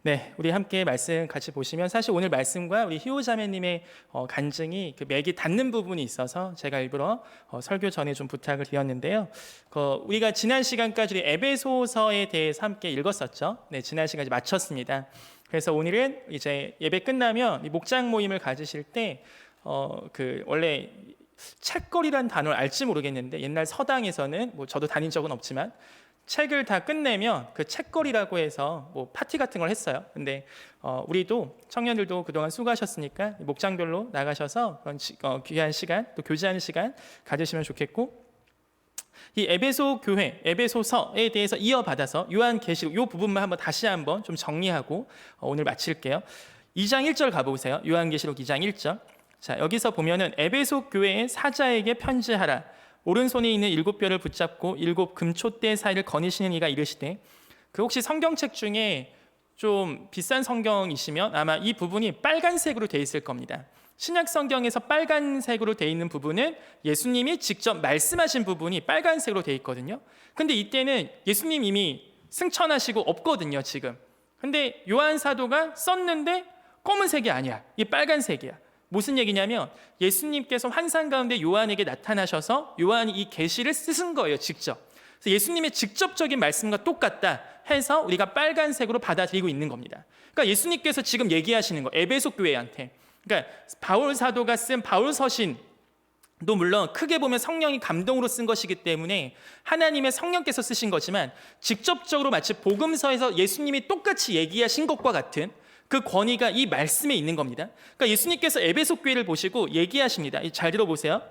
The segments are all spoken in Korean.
네, 우리 함께 말씀 같이 보시면 사실 오늘 말씀과 우리 희호자매님의 간증이 그 맥이 닿는 부분이 있어서 제가 일부러 설교 전에 좀 부탁을 드렸는데요. 우리가 지난 시간까지 우리 에베소서에 대해서 함께 읽었었죠. 네, 지난 시간까지 마쳤습니다. 그래서 오늘은 이제 예배 끝나면 이 목장 모임을 가지실 때 원래 책거리라는 단어를 알지 모르겠는데 옛날 서당에서는 뭐 저도 다닌 적은 없지만 책을 다 끝내면 그 책거리라고 해서 뭐 파티 같은 걸 했어요. 근데 우리도 청년들도 그동안 수고하셨으니까 목장별로 나가셔서 그런 귀한 시간 또 교제하는 시간 가지시면 좋겠고, 이 에베소 교회, 에베소서에 대해서 이어받아서 요한계시록 이 부분만 다시 한번 좀 정리하고 오늘 마칠게요. 2장 1절 가보세요. 요한계시록 2장 1절. 자, 여기서 보면은 에베소 교회의 사자에게 편지하라. 오른손에 있는 7뼈를 붙잡고 7 금촛대 사이를 거니시는 이가 이르시되, 혹시 성경책 중에 좀 비싼 성경이시면 아마 이 부분이 빨간색으로 되어 있을 겁니다. 신약 성경에서 빨간색으로 되어 있는 부분은 예수님이 직접 말씀하신 부분이 빨간색으로 되어 있거든요. 근데 이때는 예수님 이미 승천하시고 없거든요, 지금. 근데 요한 사도가 썼는데 검은색이 아니야. 이 빨간색이야. 무슨 얘기냐면 예수님께서 환상 가운데 요한에게 나타나셔서 요한이 이 계시를 쓰신 거예요, 직접. 그래서 예수님의 직접적인 말씀과 똑같다 해서 우리가 빨간색으로 받아들이고 있는 겁니다. 그러니까 예수님께서 지금 얘기하시는 거, 에베소 교회한테. 그러니까 바울 사도가 쓴 바울 서신도 물론 크게 보면 성령이 감동으로 쓴 것이기 때문에 하나님의 성령께서 쓰신 거지만 직접적으로 마치 복음서에서 예수님이 똑같이 얘기하신 것과 같은 그 권위가 이 말씀에 있는 겁니다. 그러니까 예수님께서 에베소 교회를 보시고 얘기하십니다. 잘 들어보세요.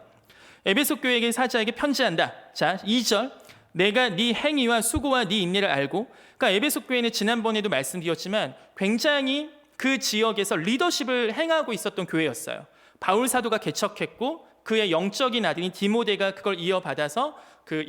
에베소 교회에게 사자에게 편지한다. 자, 2절. 내가 네 행위와 수고와 네 인내를 알고. 그러니까 에베소 교회는 지난번에도 말씀드렸지만 굉장히 그 지역에서 리더십을 행하고 있었던 교회였어요. 바울 사도가 개척했고 그의 영적인 아들인 디모데가 그걸 이어받아서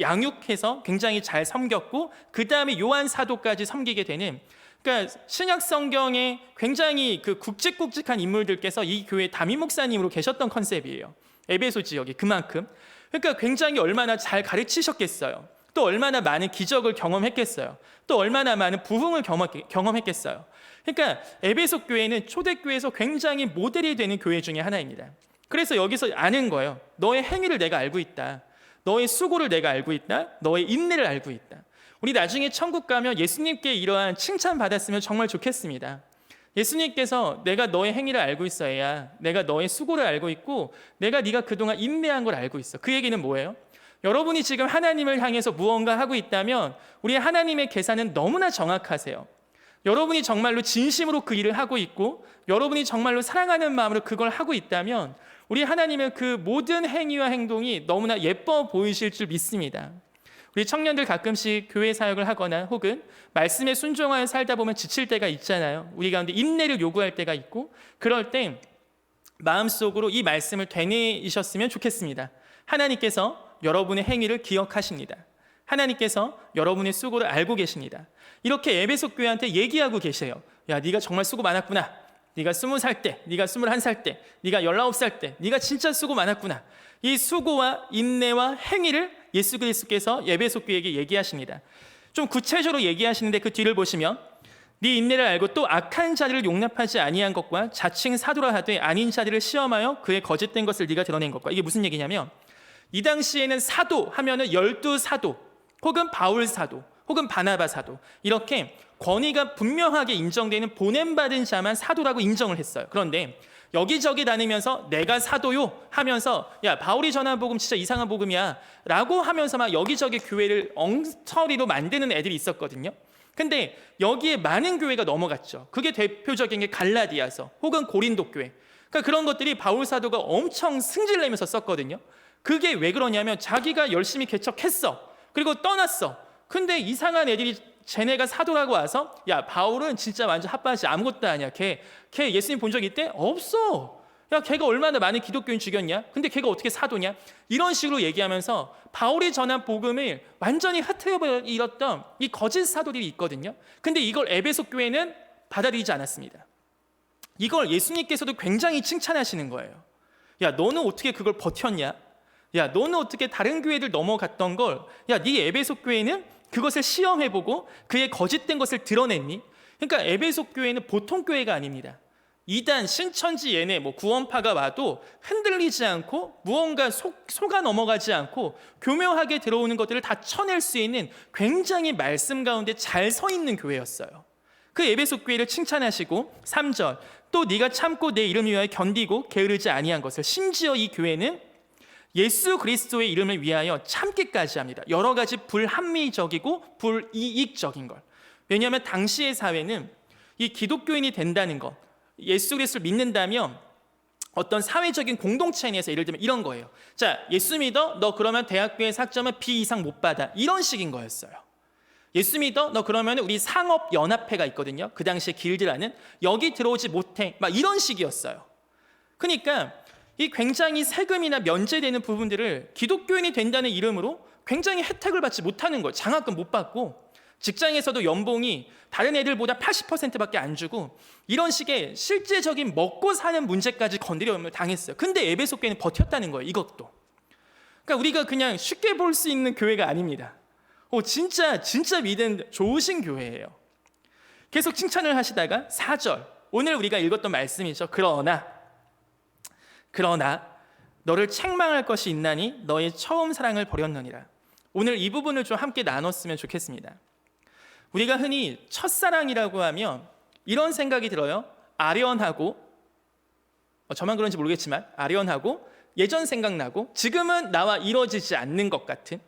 양육해서 굉장히 잘 섬겼고, 그 다음에 요한 사도까지 섬기게 되는, 그러니까 신약 성경에 굉장히 굵직굵직한 인물들께서 이 교회 담임 목사님으로 계셨던 컨셉이에요. 에베소 지역이 그만큼. 그러니까 굉장히 얼마나 잘 가르치셨겠어요. 또 얼마나 많은 기적을 경험했겠어요. 또 얼마나 많은 부흥을 경험했겠어요. 그러니까 에베소 교회는 초대교회에서 굉장히 모델이 되는 교회 중에 하나입니다. 그래서 여기서 아는 거예요. 너의 행위를 내가 알고 있다. 너의 수고를 내가 알고 있다. 너의 인내를 알고 있다. 우리 나중에 천국 가면 예수님께 이러한 칭찬 받았으면 정말 좋겠습니다. 예수님께서 내가 너의 행위를 알고 있어야 내가 너의 수고를 알고 있고 네가 그동안 인내한 걸 알고 있어. 그 얘기는 뭐예요? 여러분이 지금 하나님을 향해서 무언가 하고 있다면 우리 하나님의 계산은 너무나 정확하세요. 여러분이 정말로 진심으로 그 일을 하고 있고 여러분이 정말로 사랑하는 마음으로 그걸 하고 있다면 우리 하나님의 그 모든 행위와 행동이 너무나 예뻐 보이실 줄 믿습니다. 우리 청년들 가끔씩 교회 사역을 하거나 혹은 말씀에 순종하여 살다 보면 지칠 때가 있잖아요. 우리 가운데 인내를 요구할 때가 있고, 그럴 때 마음속으로 이 말씀을 되뇌이셨으면 좋겠습니다. 하나님께서 여러분의 행위를 기억하십니다. 하나님께서 여러분의 수고를 알고 계십니다. 이렇게 에베소 교회한테 얘기하고 계세요. 야, 네가 정말 수고 많았구나. 네가 20살 때, 네가 21살 때, 네가 19살 때 네가 진짜 수고 많았구나. 이 수고와 인내와 행위를 예수 그리스도께서 에베소 교회에게 얘기하십니다. 좀 구체적으로 얘기하시는데 그 뒤를 보시면 네 인내를 알고 또 악한 자들을 용납하지 아니한 것과 자칭 사도라 하되 아닌 자들을 시험하여 그의 거짓된 것을 네가 드러낸 것과. 이게 무슨 얘기냐면 이 당시에는 사도 하면은 12사도 혹은 바울 사도 혹은 바나바 사도, 이렇게 권위가 분명하게 인정되는 보냄받은 자만 사도라고 인정을 했어요. 그런데 여기저기 다니면서 내가 사도요 하면서 야, 바울이 전한 복음 진짜 이상한 복음이야 라고 하면서 막 여기저기 교회를 엉터리로 만드는 애들이 있었거든요. 근데 여기에 많은 교회가 넘어갔죠. 그게 대표적인 게 갈라디아서 혹은 고린도 교회. 그러니까 그런 것들이 바울 사도가 엄청 승질내면서 썼거든요. 그게 왜 그러냐면 자기가 열심히 개척했어. 그리고 떠났어. 근데 이상한 애들이 쟤네가 사도라고 와서 야, 바울은 진짜 완전 핫바지 아무것도 아니야. 걔 예수님 본 적 있대? 없어. 야, 걔가 얼마나 많은 기독교인 죽였냐? 근데 걔가 어떻게 사도냐? 이런 식으로 얘기하면서 바울이 전한 복음을 완전히 흐트러버렸던 이 거짓 사도들이 있거든요. 근데 이걸 에베소 교회는 받아들이지 않았습니다. 이걸 예수님께서도 굉장히 칭찬하시는 거예요. 야, 너는 어떻게 그걸 버텼냐? 야, 너는 어떻게 다른 교회들 넘어갔던 걸, 야, 네 에베소 교회는 그것을 시험해보고 그의 거짓된 것을 드러냈니? 그러니까 에베소 교회는 보통 교회가 아닙니다. 이단 신천지 예내 구원파가 와도 흔들리지 않고 무언가 속아 넘어가지 않고 교묘하게 들어오는 것들을 다 쳐낼 수 있는 굉장히 말씀 가운데 잘 서 있는 교회였어요. 그 에베소 교회를 칭찬하시고 3절 또 네가 참고 내 이름을 위하여 견디고 게으르지 아니한 것을, 심지어 이 교회는 예수 그리스도의 이름을 위하여 참기까지 합니다. 여러 가지 불합리적이고 불이익적인 걸. 왜냐하면 당시의 사회는 이 기독교인이 된다는 것, 예수 그리스도를 믿는다면 어떤 사회적인 공동체 내에서 예를 들면 이런 거예요. 자, 예수 믿어? 너 그러면 대학교에서 학점은 B 이상 못 받아. 이런 식인 거였어요. 예수 믿어? 너 그러면 우리 상업연합회가 있거든요. 그 당시에 길드라는, 여기 들어오지 못해. 막 이런 식이었어요. 그러니까 이 굉장히 세금이나 면제되는 부분들을 기독교인이 된다는 이름으로 굉장히 혜택을 받지 못하는 거예요. 장학금 못 받고 직장에서도 연봉이 다른 애들보다 80%밖에 안 주고 이런 식의 실제적인 먹고 사는 문제까지 건드려 당했어요. 근데 에베소 교회는 버텼다는 거예요. 이것도. 그러니까 우리가 그냥 쉽게 볼 수 있는 교회가 아닙니다. 진짜 믿음 좋으신 교회예요. 계속 칭찬을 하시다가 4절, 오늘 우리가 읽었던 말씀이죠. 그러나 너를 책망할 것이 있나니 너의 처음 사랑을 버렸느니라. 오늘 이 부분을 좀 함께 나눴으면 좋겠습니다. 우리가 흔히 첫사랑이라고 하면 이런 생각이 들어요. 아련하고, 저만 그런지 모르겠지만 아련하고 예전 생각나고 지금은 나와 이루어지지 않는 것 같은,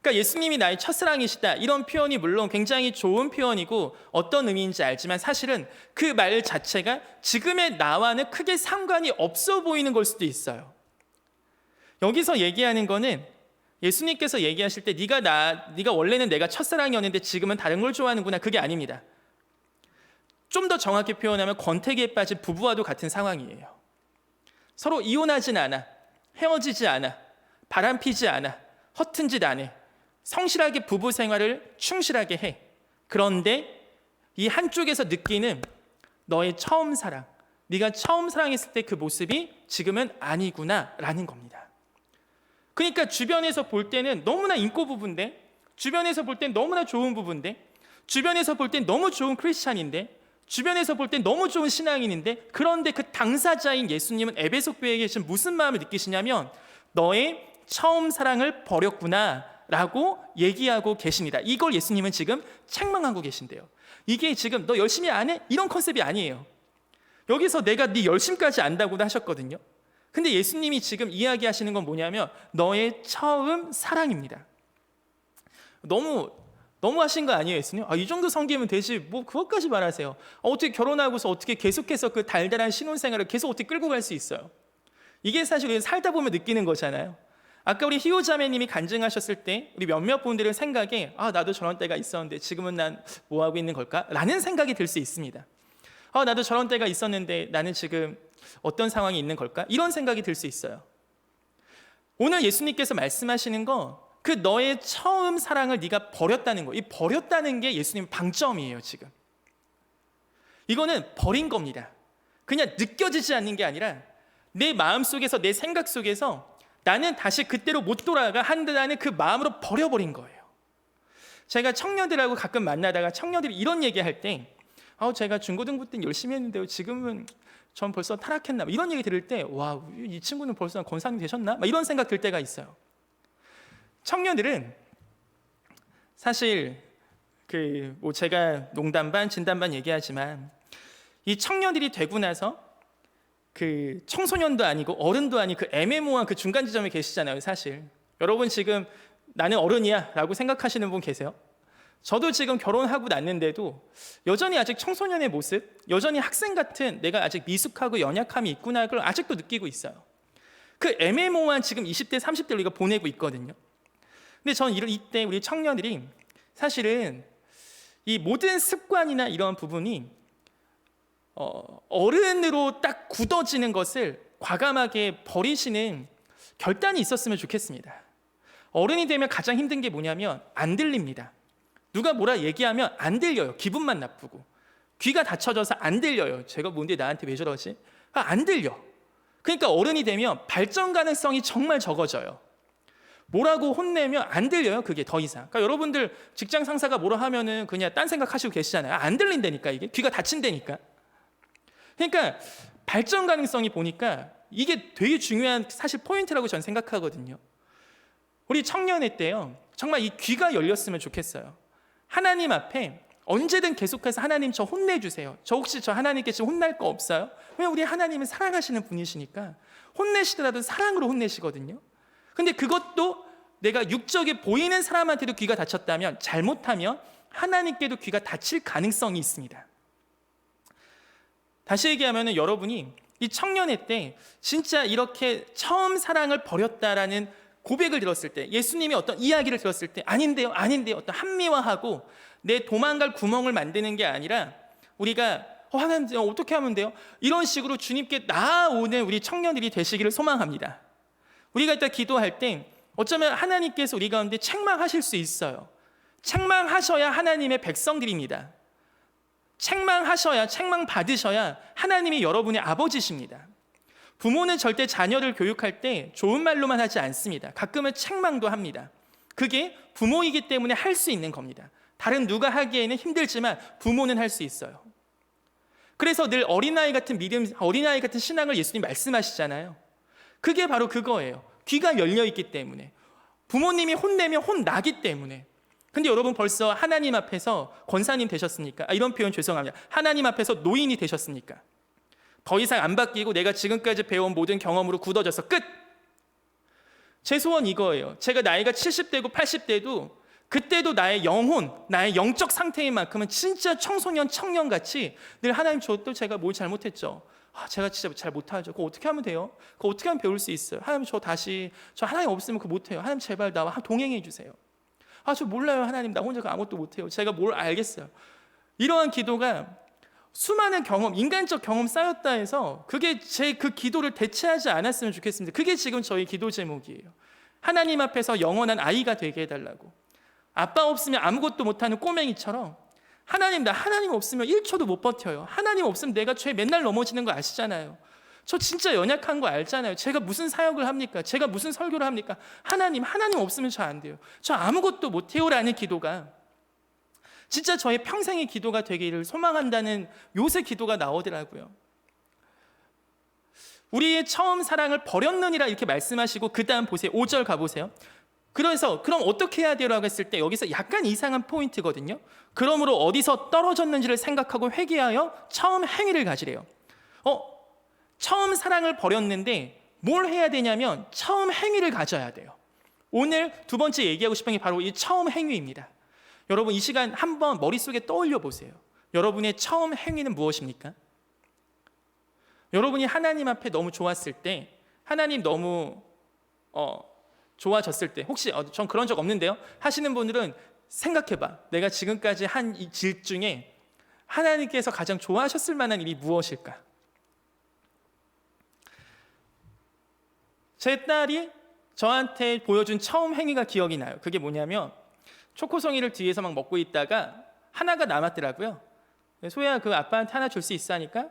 그러니까 예수님이 나의 첫사랑이시다, 이런 표현이 물론 굉장히 좋은 표현이고 어떤 의미인지 알지만 사실은 그 말 자체가 지금의 나와는 크게 상관이 없어 보이는 걸 수도 있어요. 여기서 얘기하는 거는 예수님께서 얘기하실 때 네가 원래는 내가 첫사랑이었는데 지금은 다른 걸 좋아하는구나, 그게 아닙니다. 좀 더 정확히 표현하면 권태기에 빠진 부부와도 같은 상황이에요. 서로 이혼하진 않아, 헤어지지 않아, 바람피지 않아, 허튼 짓 안 해, 성실하게 부부 생활을 충실하게 해. 그런데 이 한쪽에서 느끼는 너의 처음 사랑, 네가 처음 사랑했을 때 그 모습이 지금은 아니구나 라는 겁니다. 그러니까 주변에서 볼 때는 너무나 인고 부부인데, 주변에서 볼 땐 너무나 좋은 부부인데, 주변에서 볼 땐 너무 좋은 크리스찬인데, 주변에서 볼 땐 너무 좋은 신앙인인데, 그런데 그 당사자인 예수님은 에베소 교회에 계신 무슨 마음을 느끼시냐면 너의 처음 사랑을 버렸구나 라고 얘기하고 계십니다. 이걸 예수님은 지금 책망하고 계신데요. 이게 지금 너 열심히 안 해? 이런 컨셉이 아니에요. 여기서 내가 네 열심까지 안다고도 하셨거든요. 근데 예수님이 지금 이야기하시는 건 뭐냐면 너의 처음 사랑입니다. 너무 하신 거 아니에요, 예수님? 이 정도 성기면 되지 그것까지 말하세요. 어떻게 결혼하고서 어떻게 계속해서 그 달달한 신혼생활을 계속 어떻게 끌고 갈 수 있어요? 이게 사실 우리가 살다 보면 느끼는 거잖아요. 아까 우리 희호 자매님이 간증하셨을 때 우리 몇몇 분들의 생각에 나도 저런 때가 있었는데 지금은 난 뭐 하고 있는 걸까? 라는 생각이 들 수 있습니다. 나도 저런 때가 있었는데 나는 지금 어떤 상황이 있는 걸까? 이런 생각이 들 수 있어요. 오늘 예수님께서 말씀하시는 거, 그 너의 처음 사랑을 네가 버렸다는 거, 이 버렸다는 게 예수님 방점이에요. 지금 이거는 버린 겁니다. 그냥 느껴지지 않는 게 아니라 내 마음속에서, 내 생각 속에서 나는 다시 그때로 못 돌아가 한다는 그 마음으로 버려버린 거예요. 제가 청년들하고 가끔 만나다가 청년들이 이런 얘기할 때 제가 중고등부 때 열심히 했는데요, 지금은 전 벌써 타락했나, 이런 얘기 들을 때 와, 이 친구는 벌써 권사님 되셨나? 이런 생각 들 때가 있어요. 청년들은 사실 제가 농담 반 진담 반 얘기하지만 이 청년들이 되고 나서 그 청소년도 아니고 어른도 아닌 그 애매모호한 그 중간 지점에 계시잖아요. 사실 여러분 지금 나는 어른이야 라고 생각하시는 분 계세요? 저도 지금 결혼하고 났는데도 여전히 아직 청소년의 모습, 여전히 학생 같은 내가 아직 미숙하고 연약함이 있구나, 그걸 아직도 느끼고 있어요. 그 애매모호한 지금 20대 30대를 우리가 보내고 있거든요. 근데 저는 이때 우리 청년들이 사실은 이 모든 습관이나 이런 부분이 어른으로 딱 굳어지는 것을 과감하게 버리시는 결단이 있었으면 좋겠습니다. 어른이 되면 가장 힘든 게 뭐냐면 안 들립니다. 누가 뭐라 얘기하면 안 들려요. 기분만 나쁘고 귀가 닫혀져서 안 들려요. 제가 뭔데 나한테 왜 저러지? 안 들려. 그러니까 어른이 되면 발전 가능성이 정말 적어져요. 뭐라고 혼내면 안 들려요. 그게 더 이상. 그러니까 여러분들 직장 상사가 뭐라 하면은 그냥 딴 생각하시고 계시잖아요. 안 들린다니까. 이게 귀가 다친다니까. 그러니까 발전 가능성이 보니까 이게 되게 중요한 사실 포인트라고 저는 생각하거든요. 우리 청년회 때요, 정말 이 귀가 열렸으면 좋겠어요. 하나님 앞에 언제든 계속해서 하나님 저 혼내주세요. 저 혹시 저 하나님께 지금 혼날 거 없어요? 왜 우리 하나님은 사랑하시는 분이시니까 혼내시더라도 사랑으로 혼내시거든요. 근데 그것도 내가 육적에 보이는 사람한테도 귀가 닫혔다면, 잘못하면 하나님께도 귀가 닫힐 가능성이 있습니다. 다시 얘기하면 여러분이 이 청년회 때 진짜 이렇게 처음 사랑을 버렸다라는 고백을 들었을 때, 예수님이 어떤 이야기를 들었을 때 아닌데요 어떤 합리화하고 내 도망갈 구멍을 만드는 게 아니라 우리가 하나님 어떻게 하면 돼요? 이런 식으로 주님께 나아오는 우리 청년들이 되시기를 소망합니다. 우리가 이따 기도할 때 어쩌면 하나님께서 우리 가운데 책망하실 수 있어요. 책망하셔야 하나님의 백성들입니다. 책망하셔야, 책망받으셔야 하나님이 여러분의 아버지십니다. 부모는 절대 자녀를 교육할 때 좋은 말로만 하지 않습니다. 가끔은 책망도 합니다. 그게 부모이기 때문에 할 수 있는 겁니다. 다른 누가 하기에는 힘들지만 부모는 할 수 있어요. 그래서 늘 어린아이 같은 믿음, 어린아이 같은 신앙을 예수님 말씀하시잖아요. 그게 바로 그거예요. 귀가 열려있기 때문에, 부모님이 혼내면 혼나기 때문에. 근데 여러분 벌써 하나님 앞에서 권사님 되셨습니까? 이런 표현 죄송합니다. 하나님 앞에서 노인이 되셨습니까? 더 이상 안 바뀌고 내가 지금까지 배운 모든 경험으로 굳어져서 끝! 제 소원 이거예요. 제가 나이가 70대고 80대도 그때도 나의 영혼, 나의 영적 상태인 만큼은 진짜 청소년, 청년같이 늘 하나님 저 또 제가 뭘 잘못했죠? 제가 진짜 잘 못하죠. 그거 어떻게 하면 돼요? 그거 어떻게 하면 배울 수 있어요? 하나님 저 하나님 없으면 그거 못해요. 하나님 제발 나와 동행해 주세요. 저 몰라요 하나님, 나 혼자 아무것도 못해요. 제가 뭘 알겠어요. 이러한 기도가 수많은 경험, 인간적 경험 쌓였다 해서 그게 제 그 기도를 대체하지 않았으면 좋겠습니다. 그게 지금 저희 기도 제목이에요. 하나님 앞에서 영원한 아이가 되게 해달라고. 아빠 없으면 아무것도 못하는 꼬맹이처럼 하나님, 나 하나님 없으면 1초도 못 버텨요. 하나님 없으면 내가 죄 맨날 넘어지는 거 아시잖아요. 저 진짜 연약한 거 알잖아요. 제가 무슨 사역을 합니까? 제가 무슨 설교를 합니까? 하나님 없으면 저 안 돼요. 저 아무것도 못해요라는 기도가 진짜 저의 평생의 기도가 되기를 소망한다는 요새 기도가 나오더라고요. 우리의 처음 사랑을 버렸느니라 이렇게 말씀하시고 그 다음 보세요. 5절 가보세요. 그래서 그럼 어떻게 해야 돼요라고 했을 때 여기서 약간 이상한 포인트거든요. 그러므로 어디서 떨어졌는지를 생각하고 회개하여 처음 행위를 가지래요. 처음 사랑을 버렸는데 뭘 해야 되냐면 처음 행위를 가져야 돼요. 오늘 두 번째 얘기하고 싶은 게 바로 이 처음 행위입니다. 여러분 이 시간 한번 머릿속에 떠올려 보세요. 여러분의 처음 행위는 무엇입니까? 여러분이 하나님 앞에 너무 좋았을 때, 하나님 너무 좋아졌을 때, 혹시 전 그런 적 없는데요 하시는 분들은 생각해봐. 내가 지금까지 한 이 질 중에 하나님께서 가장 좋아하셨을 만한 일이 무엇일까? 제 딸이 저한테 보여준 처음 행위가 기억이 나요. 그게 뭐냐면 초코송이를 뒤에서 막 먹고 있다가 하나가 남았더라고요. 소희야 그 아빠한테 하나 줄 수 있어 하니까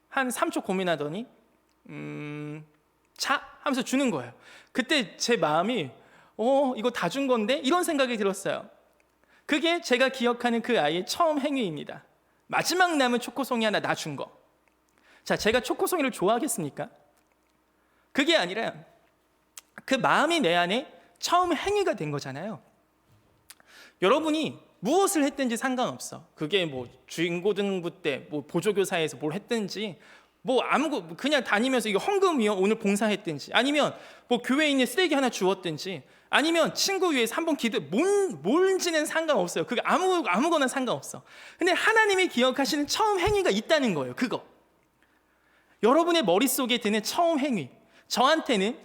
한 3초 고민하더니 자 하면서 주는 거예요. 그때 제 마음이 이거 다 준 건데? 이런 생각이 들었어요. 그게 제가 기억하는 그 아이의 처음 행위입니다. 마지막 남은 초코송이 하나 나 준 거. 자, 제가 초코송이를 좋아하겠습니까? 그게 아니라 그 마음이 내 안에 처음 행위가 된 거잖아요. 여러분이 무엇을 했든지 상관없어. 그게 뭐 중고등부 때 뭐 보조교사에서 뭘 했든지 그냥 다니면서 이거 헌금 위에 오늘 봉사했든지, 아니면 뭐 교회에 있는 쓰레기 하나 주웠든지, 아니면 친구 위해서 한번 뭔지는 상관없어요. 그게 아무거나 상관없어. 근데 하나님이 기억하시는 처음 행위가 있다는 거예요. 그거 여러분의 머릿속에 드는 처음 행위, 저한테는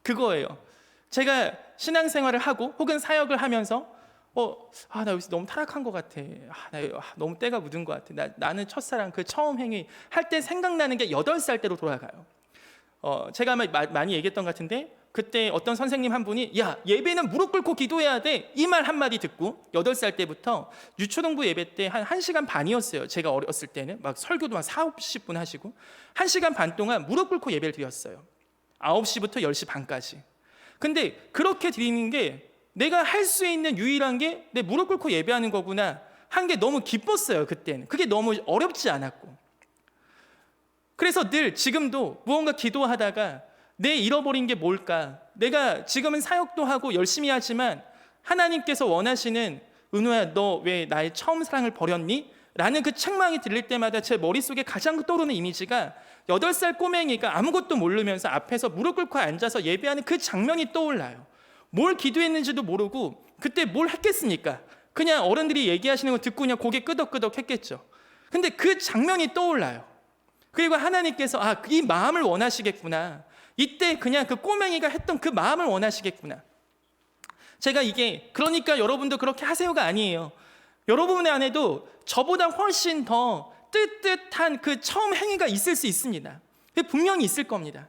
그거예요. 제가 신앙생활을 하고 혹은 사역을 하면서 나 여기서 너무 타락한 것 같아. 너무 때가 묻은 것 같아. 나는 첫사랑 그 처음 행위 할 때 생각나는 게 8살 때로 돌아가요. 제가 아마 많이 얘기했던 것 같은데 그때 어떤 선생님 한 분이 야 예배는 무릎 꿇고 기도해야 돼 이 말 한마디 듣고 8살 때부터 유초동부 예배 때 한 1시간 반이었어요. 제가 어렸을 때는 막 설교도 한 40분 하시고 1시간 반 동안 무릎 꿇고 예배를 드렸어요. 9시부터 10시 반까지. 근데 그렇게 드리는 게 내가 할 수 있는 유일한 게 내 무릎 꿇고 예배하는 거구나 한 게 너무 기뻤어요. 그때는 그게 너무 어렵지 않았고, 그래서 늘 지금도 무언가 기도하다가 내 잃어버린 게 뭘까, 내가 지금은 사역도 하고 열심히 하지만 하나님께서 원하시는 은호야 너 왜 나의 처음 사랑을 버렸니? 라는 그 책망이 들릴 때마다 제 머릿속에 가장 떠오르는 이미지가 8살 꼬맹이가 아무것도 모르면서 앞에서 무릎 꿇고 앉아서 예배하는 그 장면이 떠올라요. 뭘 기도했는지도 모르고 그때 뭘 했겠습니까? 그냥 어른들이 얘기하시는 거 듣고 그냥 고개 끄덕끄덕 했겠죠. 근데 그 장면이 떠올라요. 그리고 하나님께서 이 마음을 원하시겠구나, 이때 그냥 그 꼬맹이가 했던 그 마음을 원하시겠구나. 제가 이게 그러니까 여러분도 그렇게 하세요가 아니에요. 여러분의 안에도 저보다 훨씬 더 뜨뜻한 그 처음 행위가 있을 수 있습니다. 분명히 있을 겁니다.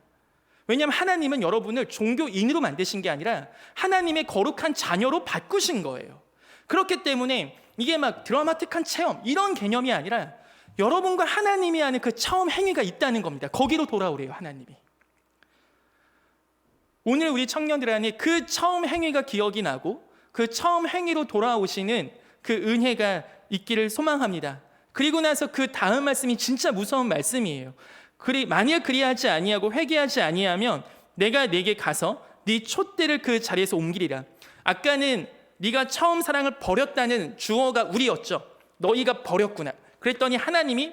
왜냐하면 하나님은 여러분을 종교인으로 만드신 게 아니라 하나님의 거룩한 자녀로 바꾸신 거예요. 그렇기 때문에 이게 막 드라마틱한 체험 이런 개념이 아니라 여러분과 하나님이 하는 그 처음 행위가 있다는 겁니다. 거기로 돌아오래요, 하나님이. 오늘 우리 청년들 안에 그 처음 행위가 기억이 나고 그 처음 행위로 돌아오시는 그 은혜가 있기를 소망합니다. 그리고 나서 그 다음 말씀이 진짜 무서운 말씀이에요. 만일 그리하지 아니하고 회개하지 아니하면 내가 네게 가서 네 촛대를 그 자리에서 옮기리라. 아까는 네가 처음 사랑을 버렸다는 주어가 우리였죠. 너희가 버렸구나. 그랬더니 하나님이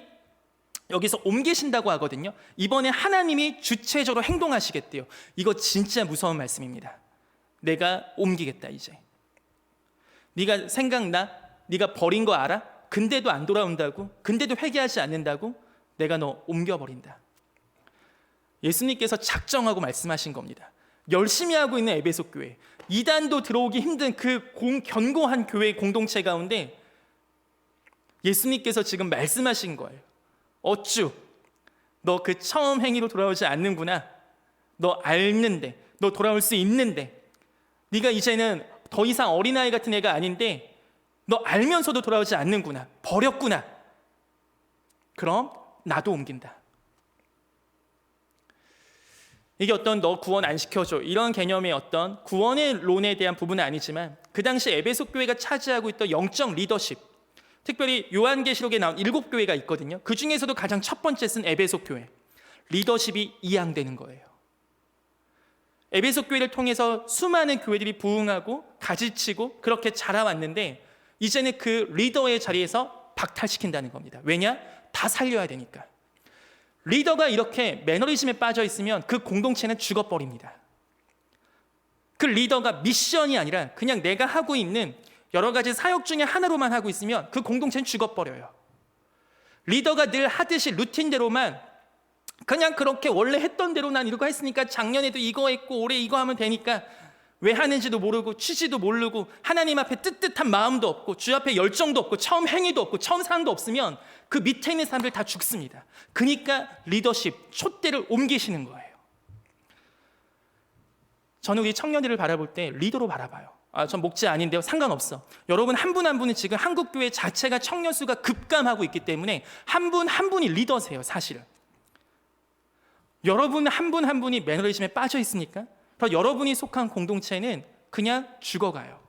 여기서 옮기신다고 하거든요. 이번에 하나님이 주체적으로 행동하시겠대요. 이거 진짜 무서운 말씀입니다. 내가 옮기겠다. 이제 네가 생각나? 네가 버린 거 알아? 근데도 안 돌아온다고? 근데도 회개하지 않는다고? 내가 너 옮겨버린다. 예수님께서 작정하고 말씀하신 겁니다. 열심히 하고 있는 에베소 교회, 이단도 들어오기 힘든 그 견고한 교회 공동체 가운데 예수님께서 지금 말씀하신 거예요. 어쭈, 너 그 처음 행위로 돌아오지 않는구나. 너 알는데, 너 돌아올 수 있는데, 네가 이제는 더 이상 어린아이 같은 애가 아닌데 너 알면서도 돌아오지 않는구나. 버렸구나. 그럼 나도 옮긴다. 이게 어떤 너 구원 안 시켜줘 이런 개념의 어떤 구원의 론에 대한 부분은 아니지만 그 당시 에베소 교회가 차지하고 있던 영적 리더십, 특별히 요한계시록에 나온 7교회가 있거든요. 그 중에서도 가장 첫 번째 쓴 에베소 교회, 리더십이 이양되는 거예요. 에베소 교회를 통해서 수많은 교회들이 부흥하고 가지치고 그렇게 자라왔는데 이제는 그 리더의 자리에서 박탈시킨다는 겁니다. 왜냐? 다 살려야 되니까. 리더가 이렇게 매너리즘에 빠져 있으면 그 공동체는 죽어버립니다. 그 리더가 미션이 아니라 그냥 내가 하고 있는 여러 가지 사역 중에 하나로만 하고 있으면 그 공동체는 죽어버려요. 리더가 늘 하듯이 루틴대로만 그냥 그렇게 원래 했던 대로 난 이러고 했으니까 작년에도 이거 했고 올해 이거 하면 되니까 왜 하는지도 모르고 취지도 모르고 하나님 앞에 뜨뜻한 마음도 없고 주 앞에 열정도 없고 처음 행위도 없고 처음 사랑도 없으면 그 밑에 있는 사람들 다 죽습니다. 그러니까 리더십, 촛대를 옮기시는 거예요. 저는 우리 청년들을 바라볼 때 리더로 바라봐요. 전 목자 아닌데요. 상관없어. 여러분 한 분 한 분은 지금 한국교회 자체가 청년 수가 급감하고 있기 때문에 한 분 한 분이 리더세요. 사실은. 여러분 한 분 한 분이 매너리즘에 빠져 있습니까? 그래서 여러분이 속한 공동체는 그냥 죽어가요.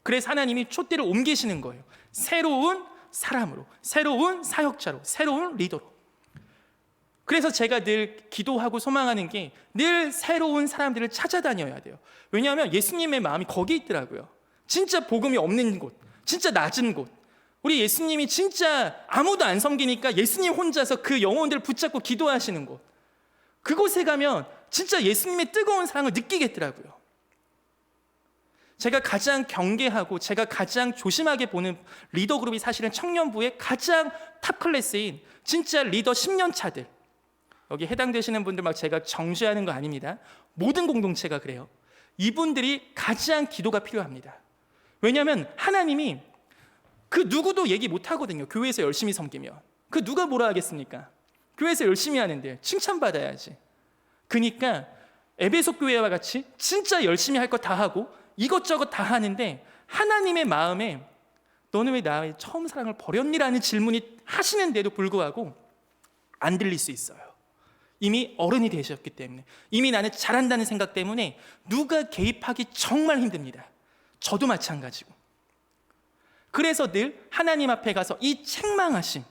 그래서 하나님이 촛대를 옮기시는 거예요. 새로운 사람으로, 새로운 사역자로, 새로운 리더로. 그래서 제가 늘 기도하고 소망하는 게 늘 새로운 사람들을 찾아다녀야 돼요. 왜냐하면 예수님의 마음이 거기 있더라고요. 진짜 복음이 없는 곳, 진짜 낮은 곳. 우리 예수님이 진짜 아무도 안 섬기니까 예수님 혼자서 그 영혼들을 붙잡고 기도하시는 곳. 그곳에 가면 진짜 예수님의 뜨거운 사랑을 느끼겠더라고요. 제가 가장 경계하고 제가 가장 조심하게 보는 리더 그룹이 사실은 청년부의 가장 탑 클래스인 진짜 리더 10년 차들. 여기 해당되시는 분들 막 제가 정죄하는 거 아닙니다. 모든 공동체가 그래요. 이분들이 가장 기도가 필요합니다. 왜냐하면 하나님이 그 누구도 얘기 못 하거든요. 교회에서 열심히 섬기면. 그 누가 뭐라 하겠습니까? 교회에서 열심히 하는데 칭찬받아야지. 그러니까 에베소 교회와 같이 진짜 열심히 할 거 다 하고 이것저것 다 하는데 하나님의 마음에 너는 왜 나의 처음 사랑을 버렸니라는 질문이 하시는데도 불구하고 안 들릴 수 있어요. 이미 어른이 되셨기 때문에, 이미 나는 잘한다는 생각 때문에 누가 개입하기 정말 힘듭니다. 저도 마찬가지고. 그래서 늘 하나님 앞에 가서 이 책망하심,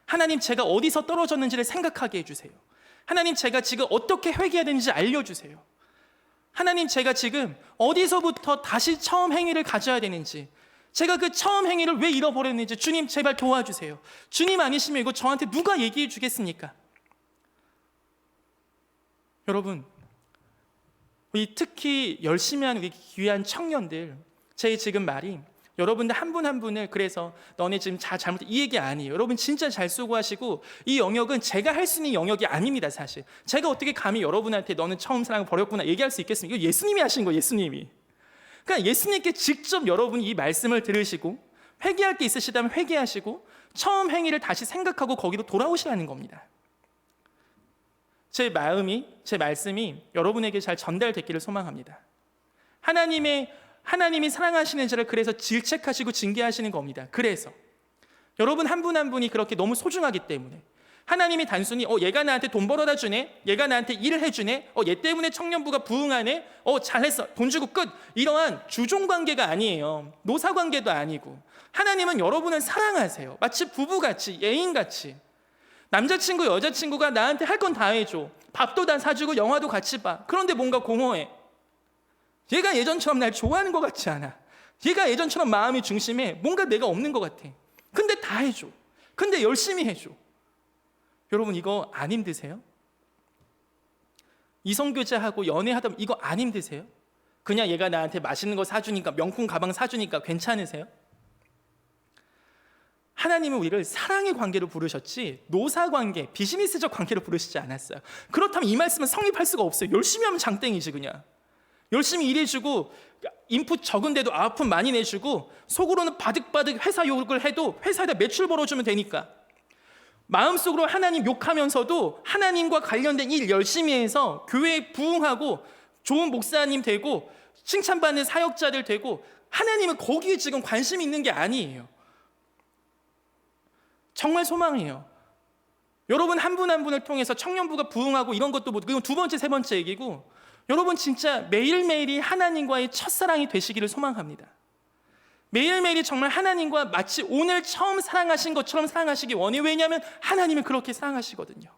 하나님 제가 어디서 떨어졌는지를 생각하게 해주세요. 하나님 제가 지금 어떻게 회개해야 되는지 알려주세요. 하나님 제가 지금 어디서부터 다시 처음 행위를 가져야 되는지, 제가 그 처음 행위를 왜 잃어버렸는지 주님 제발 도와주세요. 주님 아니시면 이거 저한테 누가 얘기해 주겠습니까? 여러분, 우리 특히 열심히 하는 우리 귀한 청년들, 제 지금 말이 여러분들 한 분 한 분을 그래서 너네 지금 잘못해 이 얘기 아니에요. 여러분 진짜 잘 수고하시고, 이 영역은 제가 할 수 있는 영역이 아닙니다. 사실 제가 어떻게 감히 여러분한테 너는 처음 사랑을 버렸구나 얘기할 수 있겠습니까? 이거 예수님이 하신 거예요. 예수님이. 그러니까 예수님께 직접 여러분이 이 말씀을 들으시고 회개할 게 있으시다면 회개하시고 처음 행위를 다시 생각하고 거기로 돌아오시라는 겁니다. 제 말씀이 여러분에게 잘 전달됐기를 소망합니다. 하나님이 사랑하시는 자를 그래서 질책하시고 징계하시는 겁니다. 그래서 여러분 한 분 한 분이 그렇게 너무 소중하기 때문에 하나님이 단순히 얘가 나한테 돈 벌어다 주네, 얘가 나한테 일을 해주네, 얘 때문에 청년부가 부흥하네, 잘했어, 돈 주고 끝, 이러한 주종관계가 아니에요. 노사관계도 아니고, 하나님은 여러분을 사랑하세요. 마치 부부같이, 애인같이. 남자친구 여자친구가 나한테 할 건 다 해줘, 밥도 다 사주고 영화도 같이 봐. 그런데 뭔가 공허해. 얘가 예전처럼 날 좋아하는 것 같지 않아. 얘가 예전처럼 마음이 중심에 뭔가 내가 없는 것 같아. 근데 다 해줘. 근데 열심히 해줘. 여러분 이거 안 힘드세요? 이성교제하고 연애하다 보면 이거 안 힘드세요? 그냥 얘가 나한테 맛있는 거 사주니까, 명품 가방 사주니까 괜찮으세요? 하나님은 우리를 사랑의 관계로 부르셨지 노사관계, 비즈니스적 관계로 부르시지 않았어요. 그렇다면 이 말씀은 성립할 수가 없어요. 열심히 하면 장땡이지. 그냥 열심히 일해주고 인풋 적은데도 아웃풋 많이 내주고 속으로는 바득바득 회사 욕을 해도 회사에다 매출 벌어주면 되니까, 마음속으로 하나님 욕하면서도 하나님과 관련된 일 열심히 해서 교회에 부흥하고 좋은 목사님 되고 칭찬받는 사역자들 되고, 하나님은 거기에 지금 관심이 있는 게 아니에요. 정말 소망이에요. 여러분 한 분 한 분을 통해서 청년부가 부흥하고 이런 것도 못, 그건 두 번째 세 번째 얘기고, 여러분 진짜 매일매일이 하나님과의 첫사랑이 되시기를 소망합니다. 매일매일이 정말 하나님과 마치 오늘 처음 사랑하신 것처럼 사랑하시기 원해요. 왜냐하면 하나님은 그렇게 사랑하시거든요.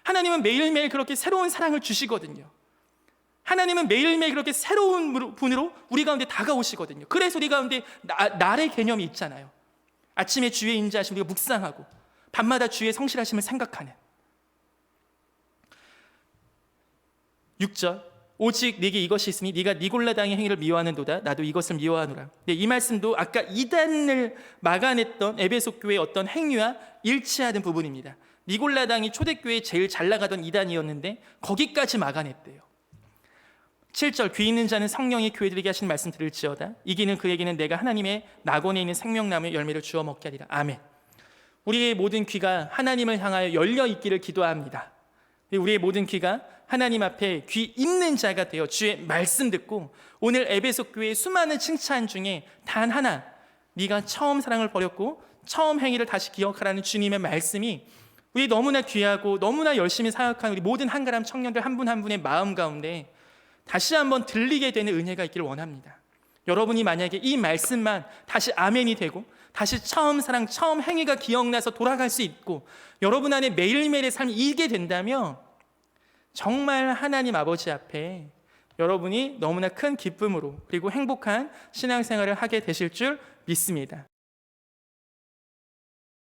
하나님은 매일매일 그렇게 새로운 사랑을 주시거든요. 하나님은 매일매일 그렇게 새로운 분으로 우리 가운데 다가오시거든요. 그래서 우리 가운데 날의 개념이 있잖아요. 아침에 주의 임재하심 우리가 묵상하고, 밤마다 주의 성실하심을 생각하는. 6절, 오직 네게 이것이 있으니 네가 니골라당의 행위를 미워하는도다. 나도 이것을 미워하노라. 네, 이 말씀도 아까 이단을 막아냈던 에베소 교회의 어떤 행위와 일치하는 부분입니다. 니골라당이 초대교회에 제일 잘 나가던 이단이었는데 거기까지 막아냈대요. 7절, 귀 있는 자는 성령이 교회들에게 하신 말씀 들을지어다. 이기는 그에게는 내가 하나님의 낙원에 있는 생명나무의 열매를 주어 먹게 하리라. 아멘. 우리의 모든 귀가 하나님을 향하여 열려 있기를 기도합니다. 우리의 모든 귀가 하나님 앞에 귀 있는 자가 되어 주의 말씀 듣고, 오늘 에베소 교회의 수많은 칭찬 중에 단 하나, 네가 처음 사랑을 버렸고 처음 행위를 다시 기억하라는 주님의 말씀이 우리 너무나 귀하고 너무나 열심히 사역하는 우리 모든 한가람 청년들 한 분 한 분의 마음 가운데 다시 한번 들리게 되는 은혜가 있기를 원합니다. 여러분이 만약에 이 말씀만 다시 아멘이 되고 다시 처음 사랑, 처음 행위가 기억나서 돌아갈 수 있고 여러분 안에 매일매일의 삶이 이게 된다면 정말 하나님 아버지 앞에 여러분이 너무나 큰 기쁨으로 그리고 행복한 신앙생활을 하게 되실 줄 믿습니다.